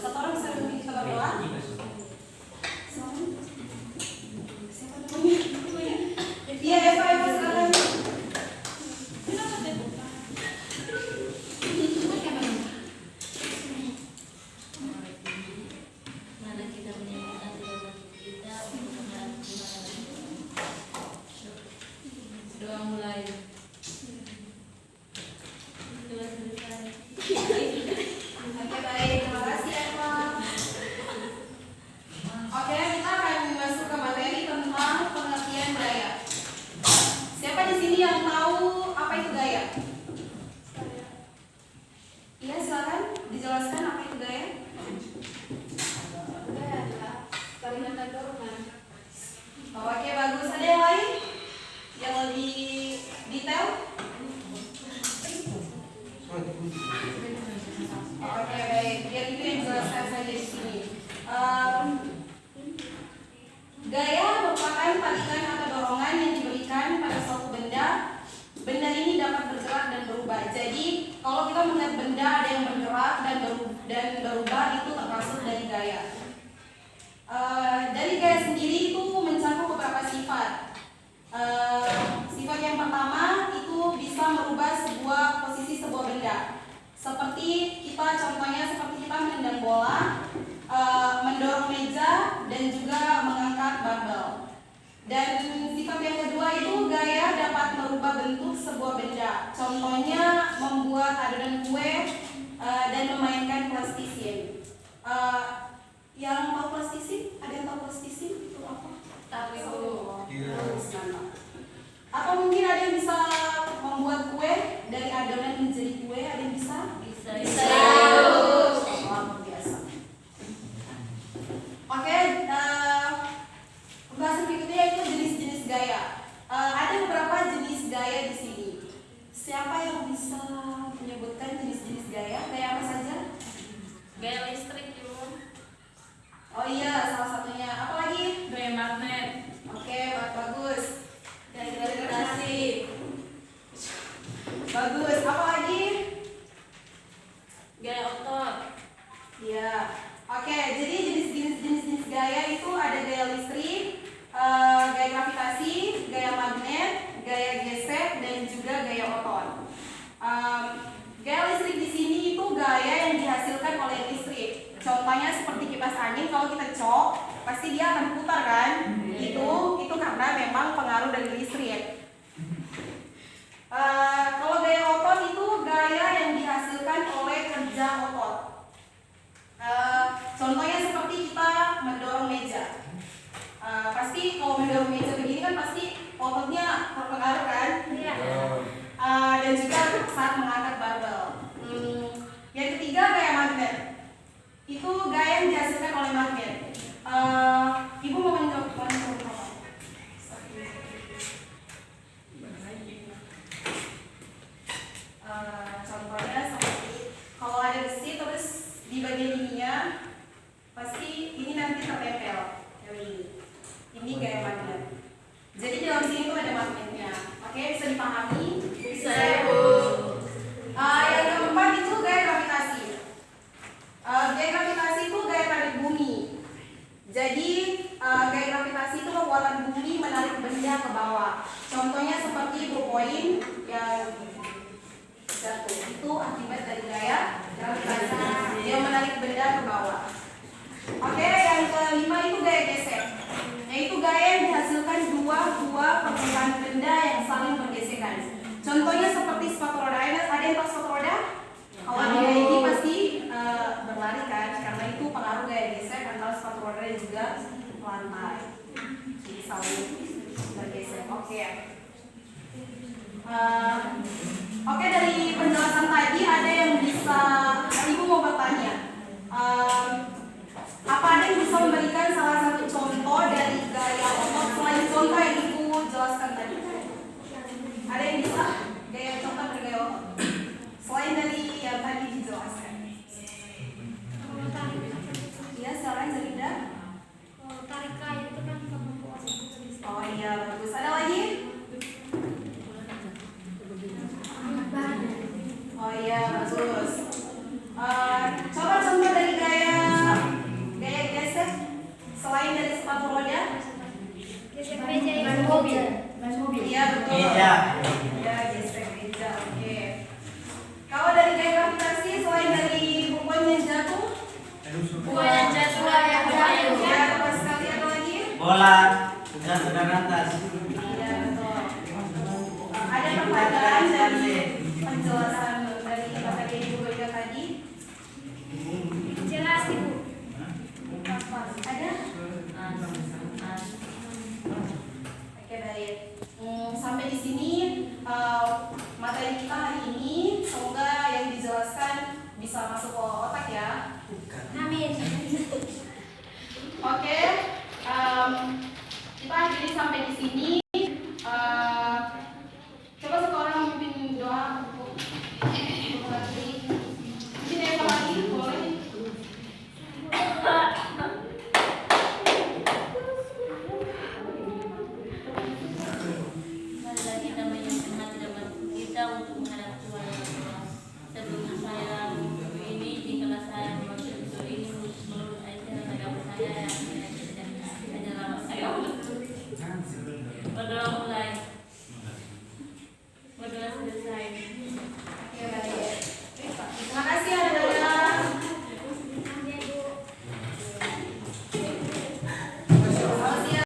Satu orang bisa kita berdoa. Iya, Eva, silakan. Doa mulai. Oke, baik, terima kasih Eva. Oke, kita akan masuk ke materi tentang pengertian gaya. Siapa di sini yang tahu apa itu gaya? Iya, silakan dijelaskan apa itu gaya. Gaya adalah kalimat dorongan. Oke, bagus. Ada yang lain yang lebih detail? Oke, baik. Biar itu yang dijelaskan saja di sini. Gaya merupakan tarikan atau dorongan yang diberikan pada suatu benda. Benda ini dapat bergerak dan berubah. Jadi, kalau kita melihat benda ada yang bergerak dan berubah, itu termasuk dari gaya. Dari gaya sendiri itu mencakup beberapa sifat. Sifat yang pertama itu bisa merubah posisi sebuah benda. Seperti contohnya seperti kita menendang bola, mendorong meja, dan juga mengangkat barbel. Dan sifat yang kedua itu gaya dapat merubah bentuk sebuah benda. Contohnya membuat adonan kue dan memainkan plastisin. Yang tahu plastisin? Ada yang tahu plastisin? Itu apa? Tahu. Atau mungkin ada yang bisa membuat kue dari adonan menjadi kue? Ada yang bisa? Bisa. Luar biasa. Oke, pembahasan berikutnya itu jenis-jenis gaya. Ada beberapa jenis gaya di sini. Siapa yang bisa menyebutkan jenis-jenis gaya? Gaya apa saja? Gaya listrik juga. Oh iya, salah satunya. Apa lagi? Gaya magnet. Oke, bagus. Gaya gravitasi. Bagus. Apa lagi? Gaya otot. Iya. Oke, jadi jenis gaya itu ada gaya listrik, gaya gravitasi, gaya magnet, gaya gesek, dan juga gaya otot. Gaya listrik di sini itu gaya yang dihasilkan oleh listrik. Contohnya seperti kipas angin, kalau kita cok, pasti dia akan putar kan? Itu karena memang pengaruh dari listrik. Kalau gaya otot itu gaya yang dihasilkan oleh kerja otot. Contohnya seperti kita mendorong meja. Pasti kalau mendorong meja begini kan pasti ototnya terpengaruh kan? Iya. Dan juga saat mengangkat barbel. Yang ketiga gaya magnet. Itu gaya yang dihasilkan oleh magnet. Ibu mau menjawab apa? Contohnya seperti kalau ada besi terus di bagian ininya pasti ini nanti tertempel kayak ini. Ini gaya magnet. Jadi dalam sini tuh ada magnetnya. Oke, bisa dipahami? Bisa ya, Bu. Yang keempat itu gaya gravitasi. Gaya gravitasi itu gaya tarik bumi. Jadi gaya gravitasi itu kekuatan bumi menarik benda ke bawah. Contohnya seperti ballpoint yang jatuh. Itu akibat dari gaya gravitasi yang menarik benda ke bawah. Oke, yang kelima itu gaya gesek. Yaitu gaya yang dihasilkan dua permukaan benda yang saling bergesekan. Contohnya seperti sepatu roda. Ada yang tahu sepatu roda? Kalau dia ini pasti berlari kan, karena itu pengaruh gaya gesek antara sepatu roda dan juga lantai. Jadi saling bergesek. Oke, dari penjelasan tadi ada yang bisa, Ibu mau bertanya. Apa ada yang bisa memberikan salah satu contoh dari gaya otot selain contoh yang Ibu jelaskan tadi? Ada yang bisa gaya contoh dari gaya otot selain dari yang tadi dijelaskan? Iya, silakan Zalinda. Tarik kayu itu kan kemampuan. Oh iya, bagus. Ada lagi? Oh iya, bagus. Coba contoh dari gaya mobil. Iya betul. Iya. Ya, gesek meja. Oke. Kalau dari gaya gravitasi selain dari bukuan yang jatuh, Buah yang jatuh yang kayu. ya apa sekali ada lagi? Bola jatuh dari atas. Iya betul. Ada pertanyaan dari penjelasan dari materi Ibu Ega tadi? Jelas Ibu. Ada? Oke baik. Sampai di sini materi kita hari ini. Semoga yang dijelaskan bisa masuk ke otak ya. Amin. Oke, kita akhiri sampai di sini.